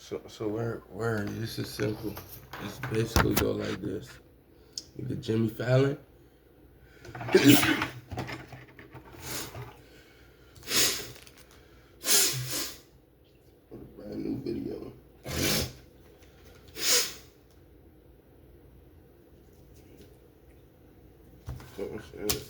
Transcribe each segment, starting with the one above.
So where this is simple. It's basically go like this. You get Jimmy Fallon. What a brand new video. Oh shit.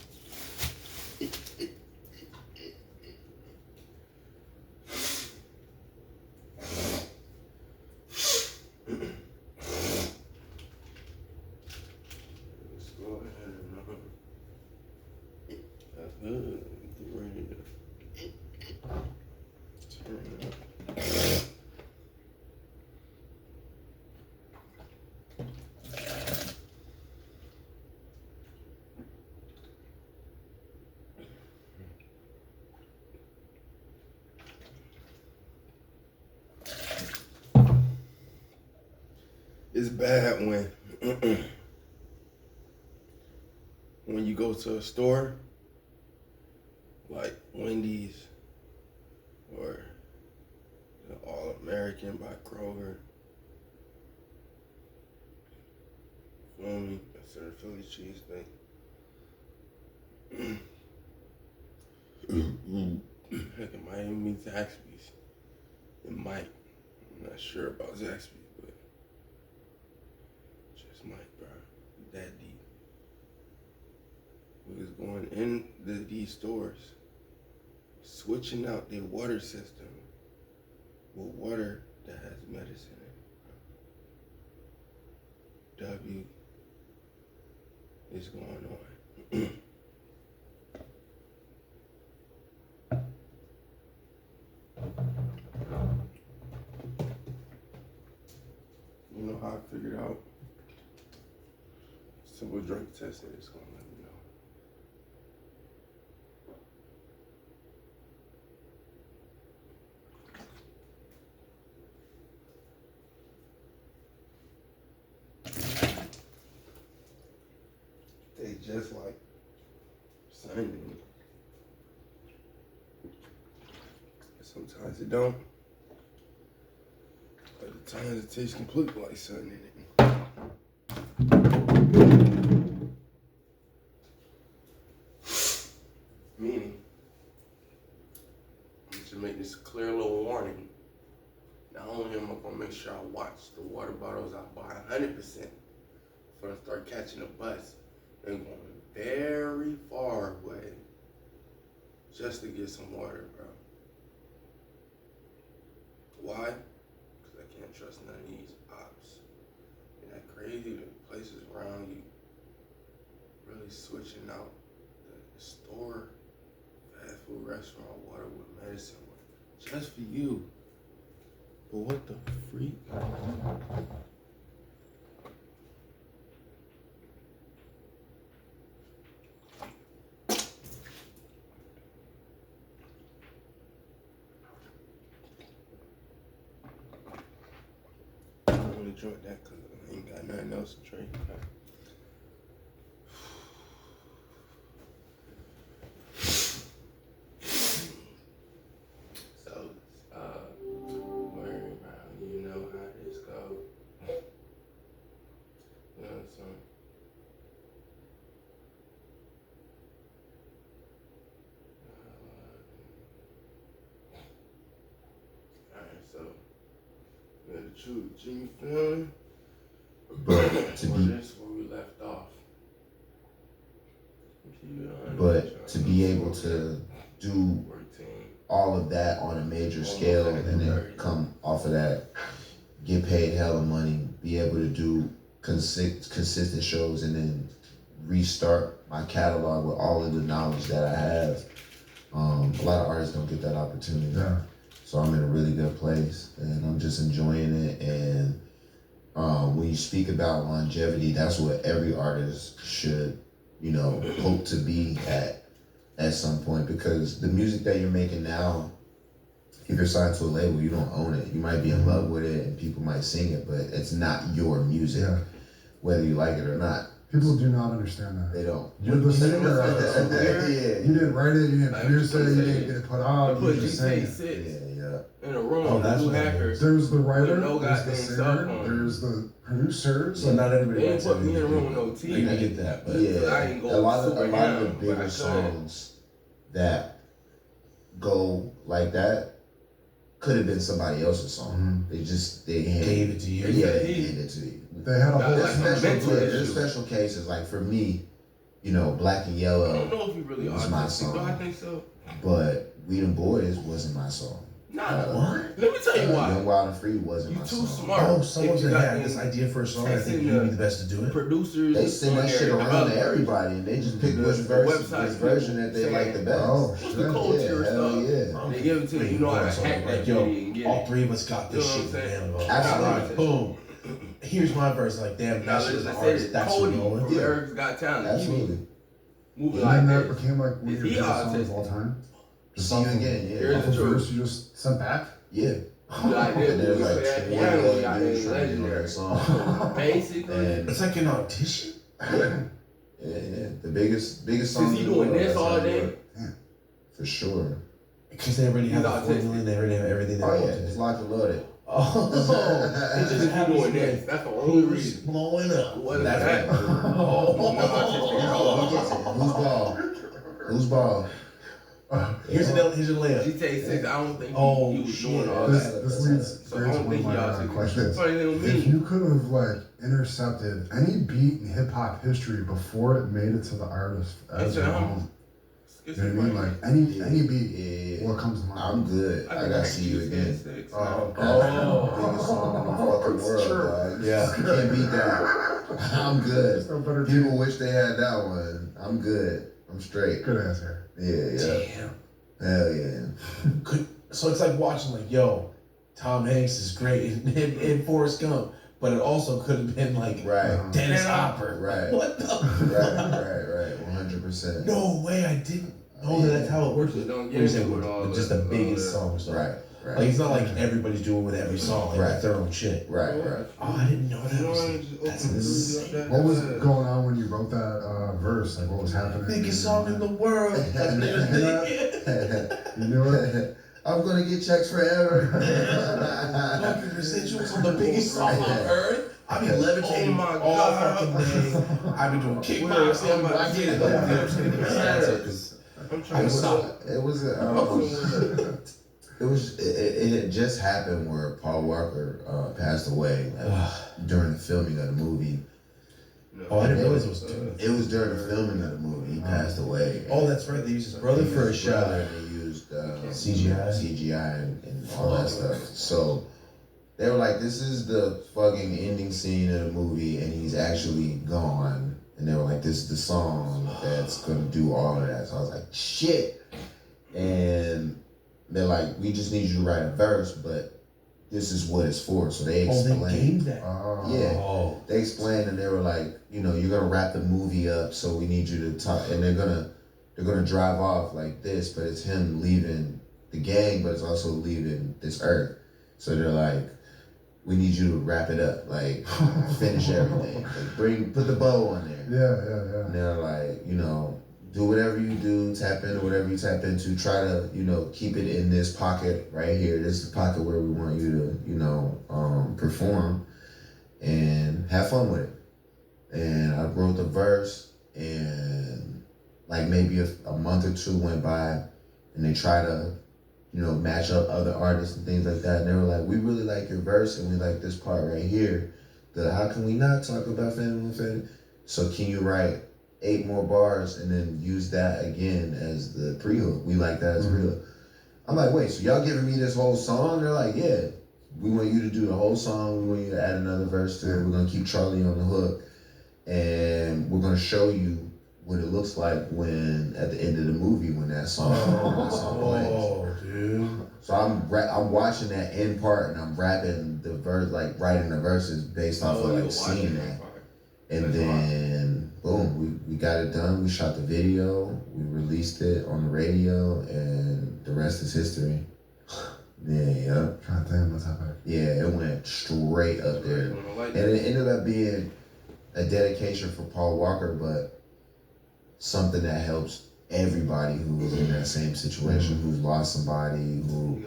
Let's go ahead and that's good. Get ready to turn it up. It's bad when you go to a store like Wendy's or the All American by Kroger. Feel me? That's their Philly cheesesteak. Heck, it might even be Zaxby's. It might. I'm not sure about Zaxby's, but just might, bro. That deep. We was going in these stores, switching out their water system with water that has medicine in it. W is going on. You know how I figured out? Simple drink testing is gonna let me know. They just like Sunday. Sometimes it don't. Other times it tastes completely like something in it. Meaning, I should make this clear little warning. Not only am I gonna make sure I watch the water bottles I buy 100% before I start catching a bus and going very far away just to get some water, bro. Why? Because I can't trust none of these ops. And that crazy, the places around you really switching out the store, fast food restaurant water with medicine water, just for you. But what the freak? I only drunk that because I ain't got nothing else to drink. Jimmy Fallon. But to be, that's where we left off. but to be able to do all of that on a major scale and then come off of that, get paid hella money, be able to do consistent shows and then restart my catalog with all of the knowledge that I have. A lot of artists don't get that opportunity. Yeah. So I'm in a really good place and I'm just enjoying it. And when you speak about longevity, that's what every artist should, hope to be at some point, because the music that you're making now, if you're signed to a label, you don't own it. You might be in love with it and people might sing it, but it's not your music, whether you like it or not. People do not understand that. They don't. You're the singer of it. Yeah. You didn't write it, you didn't produce it, you didn't get it put out, you just sang it. In a room, two hackers. There's the writer, no there's the singer, there's the producer. So not everybody they didn't put me in a room with no TV. I get that, but yeah, I ain't a lot of the bigger songs that go like that could have been somebody else's song. They gave it to you. Yeah, they gave it to you. They had a whole There's special cases, like for me, you know, Black and Yellow I don't know if you really was my song. I think so. But We Them Boys wasn't my song. What? Let me tell you why. Young, Wild and Free wasn't my song. You too smart. Oh, someone's gonna have this idea for a song. I think you'd be the best to do it. Producers. They send that shit around to everybody, and they just pick which version that they like the best. Oh, what's the culture stuff? Yeah. They give it to you know how to hack that yo, and get all three of us got this shit, man. Absolutely. Boom. Here's my verse. Like, damn, now that shit's let's an say artist. That's Cody what from Eric's Got Talent. Absolutely. Moving and like then that this. became like one of your favorite songs of all time. See You Again, yeah. Here's the truth. Verse you just sent back? Yeah. Like And there's like 20 piano, other dudes trying to do legendary. that song. Basically. And It's like an audition. yeah. The biggest song. Since he doing this all day. For sure. Because they already have the formula, they already have everything they Oh want yeah, to it's do. locked and loaded. Oh, It's just happens doing with this. That's the only who's reason. blowing up. What is That's that? right. Who's ball? Who's ball? Here's your layup. GTA 6, I don't think Oh, he was shit. doing all This that. leads So I great to don't one think of y'all my should questions. funny than If me. you could have like intercepted any beat in hip hop history before it made it to the artist as your own, you know what I mean? Like any beat, what comes to mind? I'm good. I gotta see you again. Biggest song in the fucking world, dog. Yeah. You can't beat that. I'm good. There's no better People beat. wish they had that one. I'm good. I'm straight. Good answer. Yeah. Damn. Hell yeah. So it's like watching, like, yo, Tom Hanks is great in Forrest Gump, but it also could have been like Right. Dennis Hopper. Right. What the? Right. 100%. No way, I didn't know that that's how it works. But don't What get you say, into it with all just that- the biggest all songs. Though. Right. Like, it's not like everybody's doing with every song, like Right. their own shit. Right. Oh, I didn't know that that's insane. What was going on when you wrote that verse? Like what was happening? Biggest song in the world. That's You knew it? I'm gonna get checks forever. fucking residuals on the biggest song on earth. I be levitating Oh my all God. fucking day. I be doing kickboxing. I get it. Like, I was stop. It was it had just happened where Paul Walker passed away during the filming of the movie. Oh, I didn't realize it was two. It was during the filming of the movie. He passed away. Oh, that's right. They used his brother for a His brother, shot. and they used CGI and all that stuff. So they were like, "This is the fucking ending scene of the movie, and he's actually gone." And they were like, "This is the song that's gonna do all of that." So I was like, "Shit!" And they're like, "We just need you to write a verse, but this is what it's for." So they explained. Oh, they gamed that. Yeah. Oh. They explained, and they were like, "You know, you're gonna wrap the movie up, so we need you to talk." And they're gonna drive off like this, but it's him leaving the gang, but it's also leaving this earth. So they're like, "We need you to wrap it up, like finish everything, like put the bow on there." Yeah. And they're like, you know, do whatever you do, tap into whatever you tap into, try to, you know, keep it in this pocket right here. This is the pocket where we want you to, you know, perform and have fun with it. And I wrote the verse, and like maybe a month or two went by, and they try to, you know, match up other artists and things like that. And they were like, "We really like your verse, and we like this part right here. How can we not talk about family? So can you write 8 more bars and then use that again as the pre-hook? We like that as real." I'm like, "Wait, so y'all giving me this whole song?" They're like, "Yeah, we want you to do the whole song. We want you to add another verse to it. We're gonna keep Charlie on the hook, and we're gonna show you what it looks like when at the end of the movie when that song plays." Oh, dude. So I'm watching that end part, and I'm rapping the verse, like writing the verses based off of like seeing that. And then boom, we got it done. We shot the video, we released it on the radio, and the rest is history. Yeah. God damn, that's epic. Yeah, it went straight up there. And it ended up being a dedication for Paul Walker, but something that helps everybody who's in that same situation, who's lost somebody, who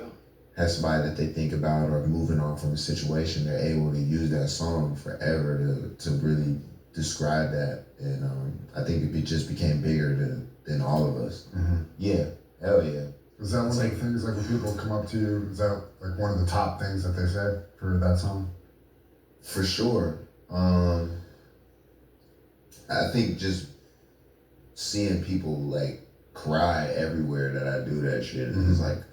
has somebody that they think about or moving on from a situation. They're able to use that song forever to really describe that. And I think it just became bigger than all of us. Yeah, hell yeah. Is that one of the things, like when people come up to you, is that like one of the top things that they say for that song? For sure. I think just seeing people like cry everywhere that I do that shit is like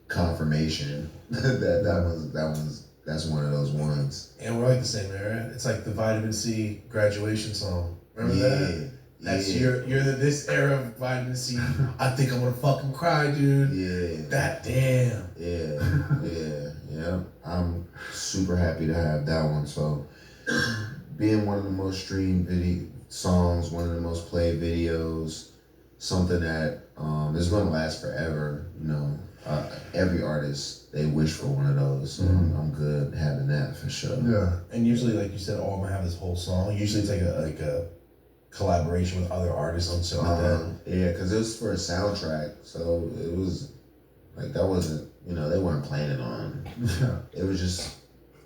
confirmation that's one of those ones. And we're like the same era. It's like the Vitamin C graduation song. Remember that? That's you're this era of Vitamin C. I think I'm gonna fucking cry, dude. Yeah. That damn. Yeah. I'm super happy to have that one. So being one of the most streamed video songs, one of the most played videos, something that is gonna last forever. You know, every artist, they wish for one of those. So I'm good having that for sure. Yeah. And usually, like you said, I'm gonna have this whole song. Usually it's like a collaboration with other artists on something like that. Yeah, because it was for a soundtrack, so it was like that wasn't, they weren't planning on. Yeah. It was just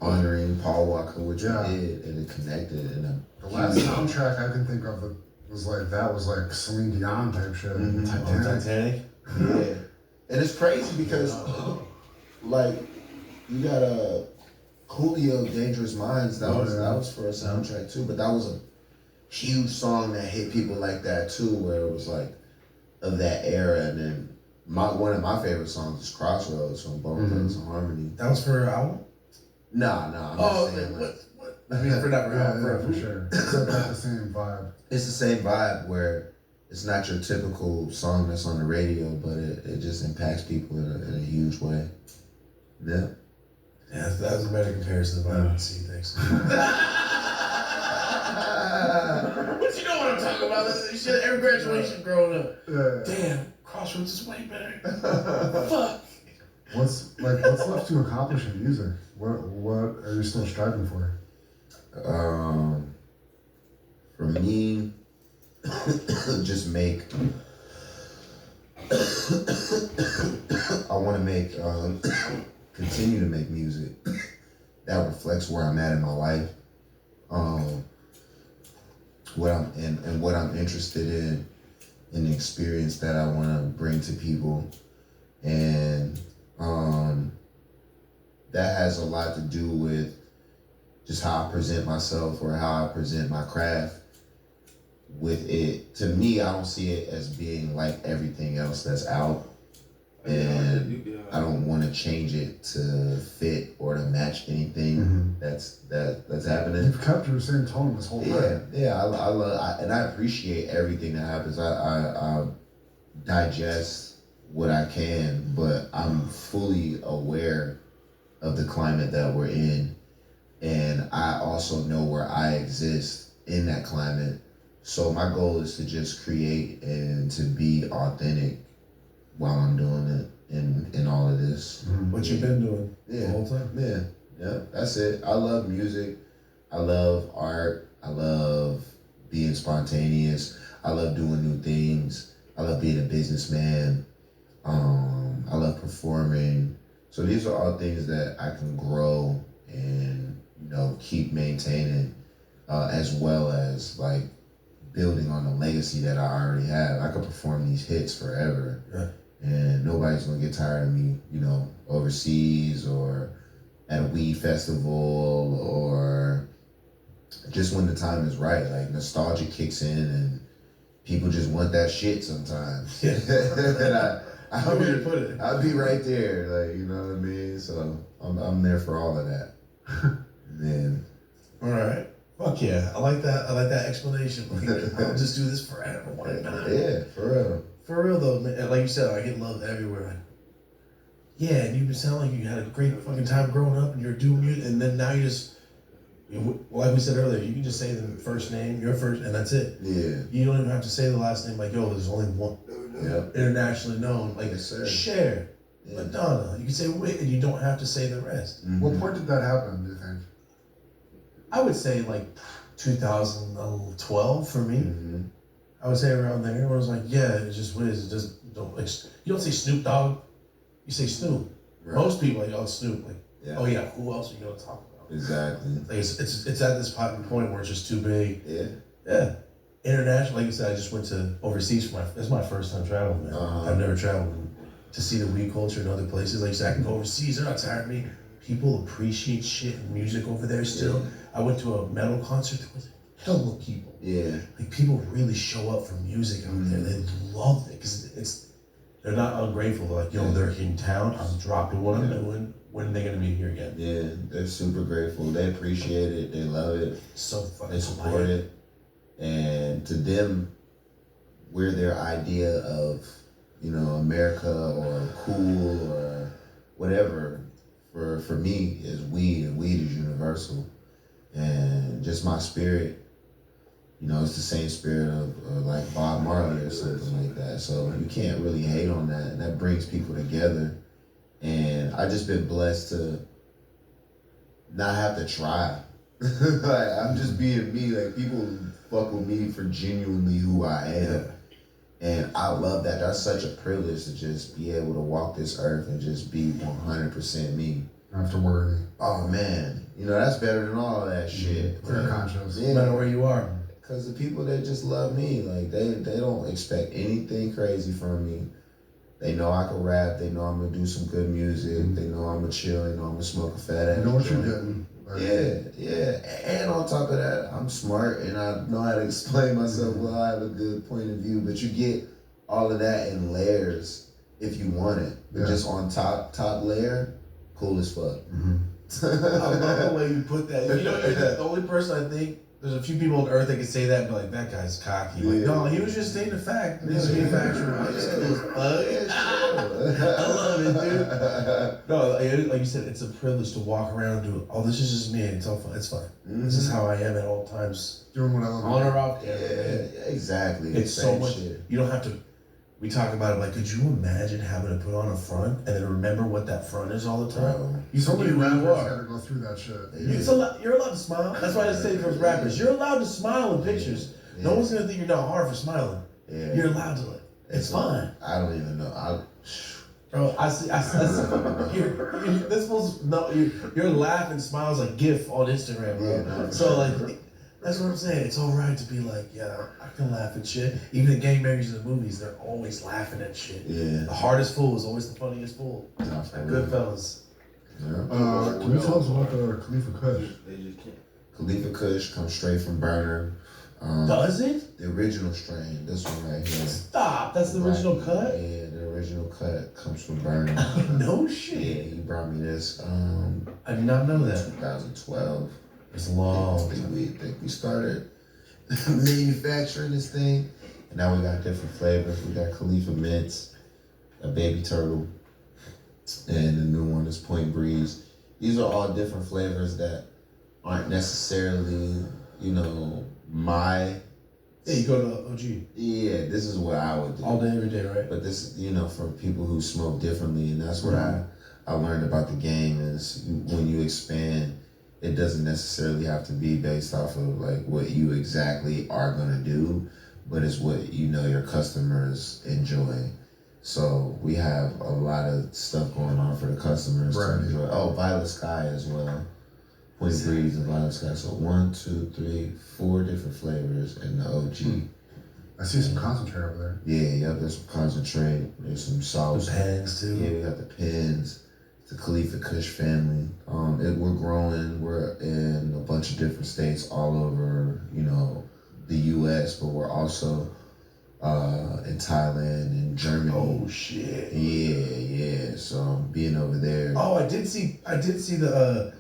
honoring Paul Walker, which we did, and it connected. And the last soundtrack I can think of was like Celine Dion type shit. Titanic. Yeah, and it's crazy because like you got a Julio, Dangerous Minds. That was for a soundtrack too, but that was a huge song that hit people like that too, where it was like of that era. And then one of my favorite songs is Crossroads from Bone Thugs and Harmony. That was for her album? Nah. What? I mean, for that for sure. It's like the same vibe. It's the same vibe where it's not your typical song that's on the radio, but it just impacts people in a huge way. Yeah. Yeah, that was a better comparison to Vitamin C, thanks. But you know what I'm talking about? This shit, every graduation growing up. Yeah. Damn, Crossroads is way better. Fuck. What's left to accomplish in music? What are you still striving for? For me, just make. I want to continue to make music that reflects where I'm at in my life. What I'm interested in the experience that I want to bring to people, and that has a lot to do with just how I present myself or how I present my craft. With it, to me, I don't see it as being like everything else that's out, and I don't want to change it to fit or to match anything that's happening. You've kept your same tone this whole time. Yeah. I love, and I appreciate everything that happens. I digest what I can, but I'm fully aware of the climate that we're in, and I also know where I exist in that climate. So my goal is to just create and to be authentic while I'm doing it in all of this. What you've been doing the whole time? Yeah, that's it. I love music. I love art. I love being spontaneous. I love doing new things. I love being a businessman. I love performing. So these are all things that I can grow and keep maintaining, as well as like building on the legacy that I already have. I could perform these hits forever, and nobody's gonna get tired of me, overseas or at a weed festival or just when the time is right. Like nostalgia kicks in and people just want that shit sometimes. And I'll be right there, like, you know what I mean? So I'm there for all of that. Man. All right. Fuck yeah, I like that explanation. Like, I'll just do this forever. Why not? Yeah, for real. For real though, man, like you said, I get love everywhere. Like, yeah, and you sound like you had a great fucking time growing up, and you're doing it, and then now you just, like we said earlier, you can just say the first name, your first, and that's it. Yeah. You don't even have to say the last name. Like, yo, there's only one internationally known. Like, Cher, Madonna. You can say Whitney. You don't have to say the rest. What point did that happen? Do you think? I would say like 2012 for me. Mm-hmm. I would say around there. Everyone was like, yeah, it's just what is it? Just don't like. You don't say Snoop Dogg. You say Snoop. Right. Most people like, oh, Snoop. Like, yeah. oh yeah, who else are you gonna talk about? Exactly. Like it's at this point where it's just too big. Yeah. Yeah. International, like you said, I just went to overseas for it's my first time traveling, man. I've never traveled to see the weed culture in other places. Like you said, I can go overseas, they're not tired of me. People appreciate shit and music over there still. Yeah. I went to a metal concert, there was a hell of people. Yeah. Like people really show up for music out there. They love it because they're not ungrateful. They're like, yo, they're in town, I'm dropping what I'm doing. When are they gonna be here again? Yeah, they're super grateful. They appreciate it, they love it. So fucking they support it. And to them, we're their idea of, America or cool or whatever. For me is weed, and weed is universal. And just my spirit, it's the same spirit of like Bob Marley or something like that. So you can't really hate on that. And that brings people together. And I just been blessed to not have to try. Like I'm just being me. Like people fuck with me for genuinely who I am. Yeah. And I love that. That's such a privilege to just be able to walk this earth and just be 100% me. Not have to worry. Oh man, that's better than all of that shit. Clear conscience. No matter where you are. Because the people that just love me, like they don't expect anything crazy from me. They know I can rap. They know I'm gonna do some good music. They know I'm gonna chill. They know I'm gonna smoke a fat ass. You know what you're getting. Yeah. And on top of that, I'm smart and I know how to explain myself well. I have a good point of view. But you get all of that in layers if you want it. But just on top layer, cool as fuck. Mm-hmm. I love the way you put that. You're the only person I think. There's a few people on earth that can say that and be like, that guy's cocky. Like, no, he was just stating a fact. He's manufacturer. I love it, dude. No, like you said, it's a privilege to walk around and do, this is just me. It's all fun. It's fun. Mm-hmm. This is how I am at all times. Doing what I love. On or off. Yeah, exactly. It's so much. Shit. You don't have to. We talk about it like, could you imagine having to put on a front and then remember what that front is all the time? So many rappers gotta go through that shit. You're allowed to smile. That's why I say for rappers, you're allowed to smile in pictures. Yeah. No one's gonna think you're not hard for smiling. Yeah. You're allowed to. It's fine. I don't even know. Bro, I see. This was no. Your laugh and smiles a GIF on Instagram, bro. Yeah, no, so like. That's what I'm saying. It's all right to be like, yeah, I can laugh at shit. Even in gang marriages and movies, they're always laughing at shit. Yeah. The hardest fool is always the funniest fool. Goodfellas. Yeah. Can you tell us about the Khalifa Kush? They just can't. Khalifa Kush comes straight from Burner. Does it? The original strain, this one right here. Stop. That's the original cut? Yeah, the original cut comes from Burner. No shit. Yeah, he brought me this. I did not know that. 2012. It's long. I think we started manufacturing this thing, and now we got different flavors. We got Khalifa Mints, a Baby Turtle, and the new one is Point Breeze. These are all different flavors that aren't necessarily, my. Yeah, you go to OG. Yeah, this is what I would do. All day, every day, right? But this, for people who smoke differently, and that's what I learned about the game is when you expand. It doesn't necessarily have to be based off of like what you exactly are gonna do, but it's what your customers enjoy. So we have a lot of stuff going on for the customers to enjoy. Oh, Violet Sky as well. Point Breeze and Violet Sky. So 1, 2, 3, 4 different flavors in the OG. I see some concentrate over there. Yeah, there's some concentrate. There's some sauce. The pens too. Yeah, we got the pens. The Khalifa Kush family. We're growing. We're in a bunch of different states all over, the U.S., but we're also in Thailand and Germany. Oh shit. Yeah. So being over there. Oh, I did see the.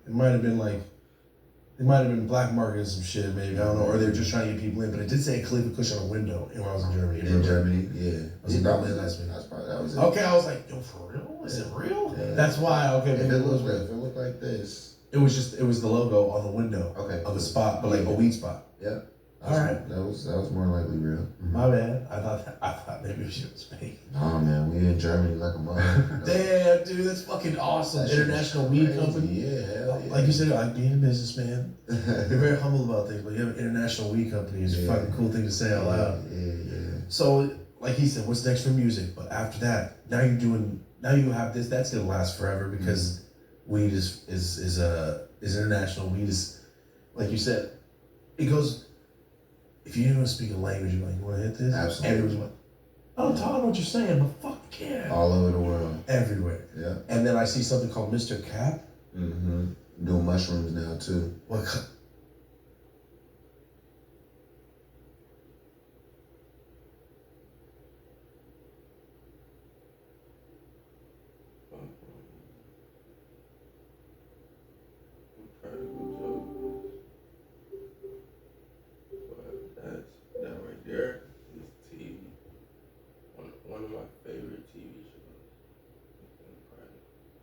It might have been black market and some shit, maybe. I don't know, or they were just trying to get people in. But it did say Khalifa Kush on a window when I was in Germany. In Germany, yeah. Was it probably last week? That was it. Okay, I was like, yo, for real? Is it real? Yeah. That's why. Okay, if it looked like this. It was the logo on the window of the spot, but like a weed spot. Yeah. All right. That was more likely real. My bad. I thought maybe we should speak. Nah, man, we in Germany like a mother. Damn, dude, that's fucking awesome. That International weed company. Yeah, hell yeah. Like you said, like being a businessman, you're very humble about things, but you have an international weed company is a fucking cool thing to say out loud. Yeah. So, like he said, what's next for music? But after that, now you have this. That's gonna last forever because weed is international. Weed is, like you said, it goes. If you don't speak a language, you're like, you want to hit this? Absolutely. Everyone's like, I don't talk what you're saying, but fuck yeah. All over the world. Everywhere. Yeah. And then I see something called Mr. Cap. Mm-hmm. Doing mushrooms now too. What? That right there is TV. One of my favorite TV shows. Incredible show.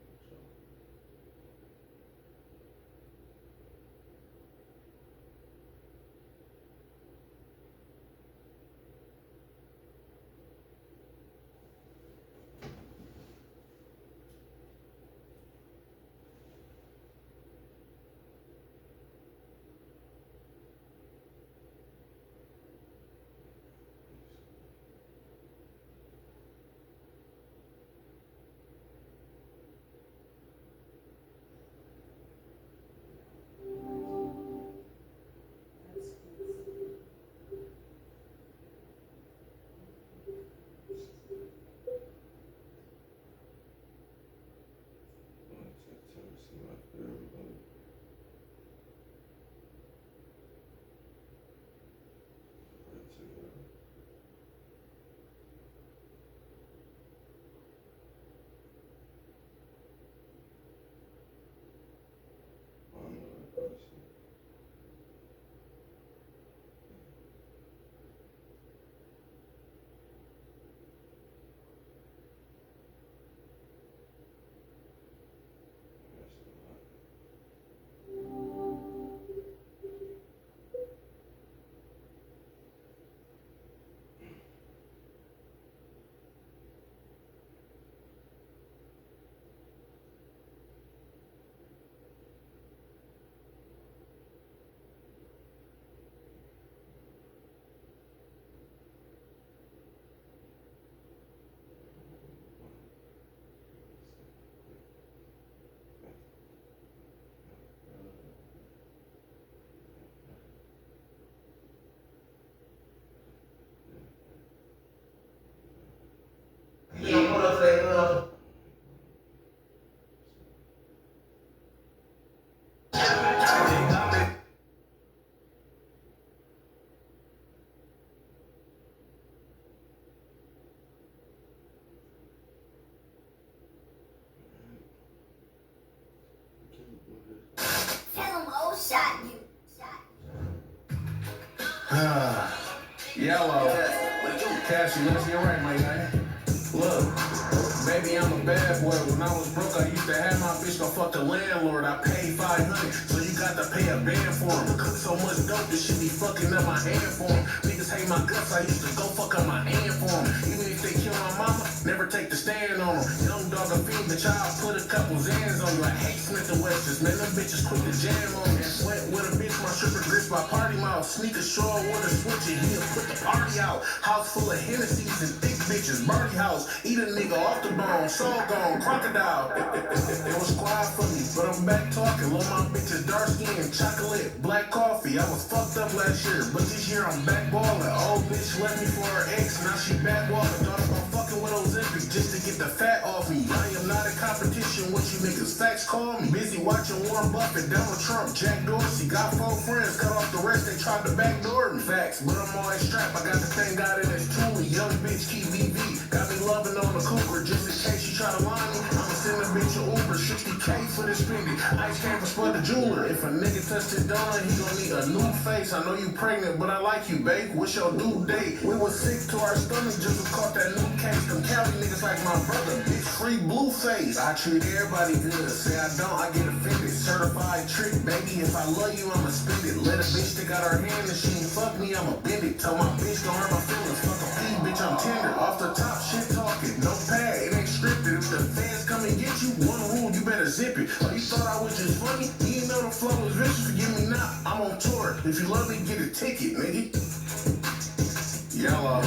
Yellow. Cassie, let's get right, my guy. Look, baby, I'm a bad boy. When I was broke, I used to have my bitch go fuck the landlord. I paid $500, so you got to pay a band for him. Cook so much dope, this shit be fucking up my hand for him. Niggas hate my guts, I used to go fuck up my hand for him. Even if they kill my mama, never take the stand on him. Young dog a fiend, bitch, I'll put a couple Zans on you. I hate Smith and Westers, man, them bitches quick to jam on me. Sweat with a bitch, my stripper grips my party mouth. Sneaker short with a switch it, he'll put the party out. House full of Hennessy's and thick bitches, Birdie house. Eat a nigga off the bone, soul gone, crocodile. It was quiet for me, but I'm back talking. Love my bitches, dark skin, chocolate, black coffee. I was fucked up last year, but this year I'm back ballin'. Old bitch left me for her ex, now she back walking. Thought about fucking with Ozempic just to get the fat off me. I am not in competition with you niggas, facts call me. Busy watching Warren Buffett, Donald Trump, Jack Dorsey. Got 4 friends, cut off the rest, they tried to backdoor me. Facts, but I'm always strapped, I got the thing out in this toolie. Young bitch keep VV, got me loving on the cougar just in case she try to line me. I'm a send a bitch a Uber, 60K for the spending. Ice came for Spud the jeweler. If a nigga touch his dollar, he gon' need a new face. I know you pregnant, but I like you, babe. What's your due date? We was sick to our stomach just to caught that new case. Them Cali niggas like my brother, bitch, free blue face. I treat everybody good. Say I don't, I get offended. Certified trick, baby. If I love you, I'ma spend it. Let a bitch stick out her hand and she ain't fuck me, I'ma bend it. Tell my bitch don't hurt my feelings. Fuck a pee, bitch, I'm tender. Off the top, shit talking. No pad, it ain't scripted. If the fans come and get you, one rule, you better zip it. Oh, you thought I was just funny? You ain't know the flow was vicious. Forgive me not, I'm on tour. If you love me, get a ticket, nigga. Yellow.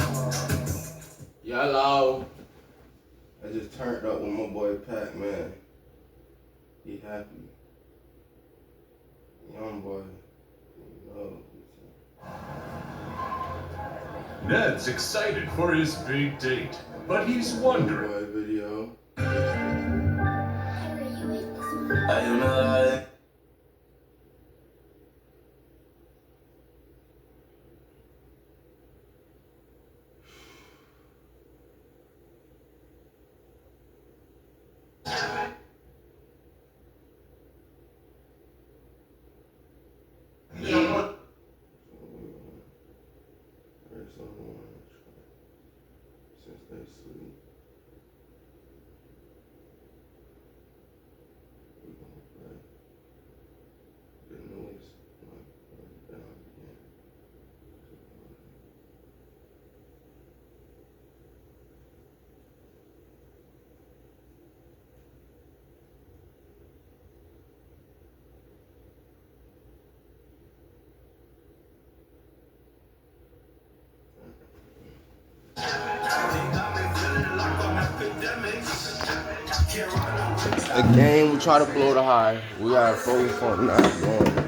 Yellow. I just turned up with my boy Pac, man. He happy. Young boy. You know. Ned's excited for his big date, but he's wondering. Boy video. I don't know. Since they sleep, we gonna play the newest like down again. The game, we try to blow the high. We are focused on not going.